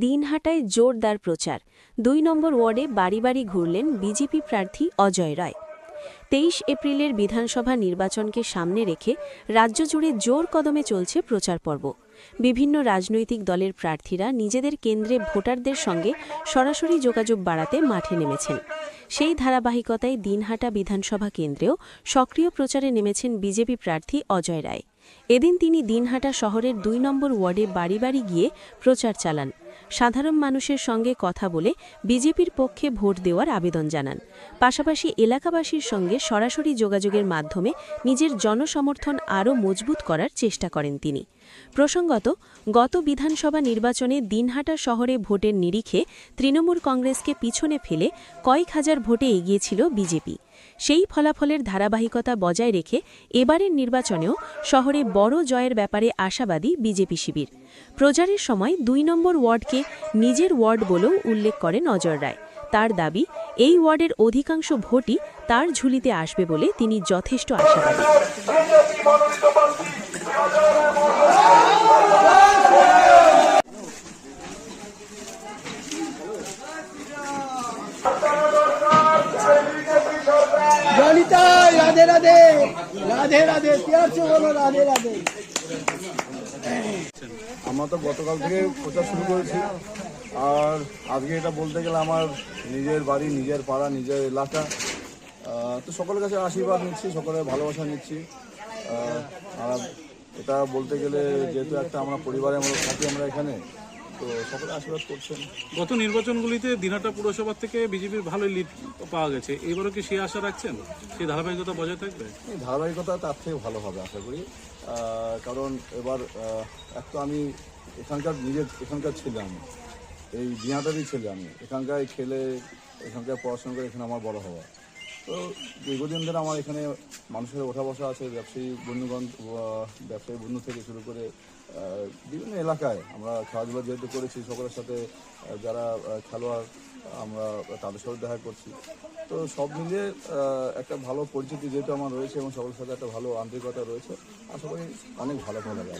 দিনহাটায় জোরদার প্রচার ২ নম্বর ওয়ার্ডে বাড়ি বাড়ি ঘুরলেন বিজেপি প্রার্থী অজয় রায়। ২৩ এপ্রিলের বিধানসভা নির্বাচনকে সামনে রেখে রাজ্য জুড়ে জোর কদমে চলছে প্রচার পর্ব। বিভিন্ন রাজনৈতিক দলের প্রার্থীরা নিজেদের কেন্দ্রে ভোটারদের সঙ্গে সরাসরি যোগাযোগ বাড়াতে মাঠে নেমেছেন। সেই ধারাবাহিকতায় দিনহাটা বিধানসভা কেন্দ্রেও সক্রিয় প্রচারে নেমেছেন বিজেপি প্রার্থী অজয় রায়। এদিন তিনি দিনহাটা শহরের ২ নম্বর ওয়ার্ডে বাড়ি বাড়ি গিয়ে প্রচার চালান। সাধারণ মানুষের সঙ্গে কথা বলে বিজেপির পক্ষে ভোট দেওয়ার আবেদন জানান। পাশাপাশি এলাকাবাসীর সঙ্গে সরাসরি যোগাযোগের মাধ্যমে নিজের জনসমর্থন আরও মজবুত করার চেষ্টা করেন তিনি। প্রসঙ্গত, গত বিধানসভা নির্বাচনে দিনহাটা শহরে ভোটের নিরিখে তৃণমূল কংগ্রেসকে পিছনে ফেলে কয়েক হাজার ভোটে এগিয়েছিল বিজেপি। সেই ফলাফলের ধারাবাহিকতা বজায় রেখে এবারের নির্বাচনেও শহরে বড় জয়ের ব্যাপারে আশাবাদী বিজেপি শিবির। প্রচারের সময় ২ নম্বর ওয়ার্ডকে নিজের ওয়ার্ড বলেও উল্লেখ করেন অজয় রায়। তার দাবি, এই ওয়ার্ডের অধিকাংশ ভোটই তার ঝুলিতে আসবে বলে তিনি যথেষ্ট আশাবাদী। রাধে রাধে রাধে রাধে রাধে রাধে। আমরা তো গতকাল থেকে প্রচার শুরু করেছি, আর আজকে এটা বলতে গেলে আমার নিজের বাড়ি, নিজের পাড়া, নিজের এলাকা। তো সকলের কাছে আশীর্বাদ নিচ্ছি, সকলের ভালোবাসা নিচ্ছি। আর এটা বলতে গেলে যেহেতু একটা আমরা পরিবারের মতো থাকি আমরা এখানে, তো সকলে আশীর্বাদ করছেন। গত নির্বাচনগুলিতে দিনহাটা পুরসভা থেকে বিজেপির ভালো লিড পাওয়া গেছে, এবারও কি সেই আশা রাখছেন? সেই ধারাবাহিকতা বজায় থাকবে? এই ধারাবাহিকতা তার থেকে ভালো হবে আশা করি। কারণ এবার এক তো আমি এখানকার ছেলে, আমি এই দিনহাটারই ছেলে, আমি এখানকার খেলে এখানকার পড়াশোনা করে এখানে আমার বড় হওয়া। তো দীর্ঘদিন ধরে আমার এখানে মানুষের ওঠা বসা আছে, ব্যবসায়ী বন্ধু থেকে শুরু করে বিভিন্ন এলাকায় আমরা খেলাধুলা যেহেতু করেছি, সকলের সাথে যারা খেলোয়াড় আমরা তাদের সাথে দেখা করছি। তো সব মিলিয়ে একটা ভালো পরিচিতি যেহেতু আমার রয়েছে এবং সকলের সাথে একটা ভালো আন্তরিকতা রয়েছে, আশা করি অনেক ভালো ফল হবে।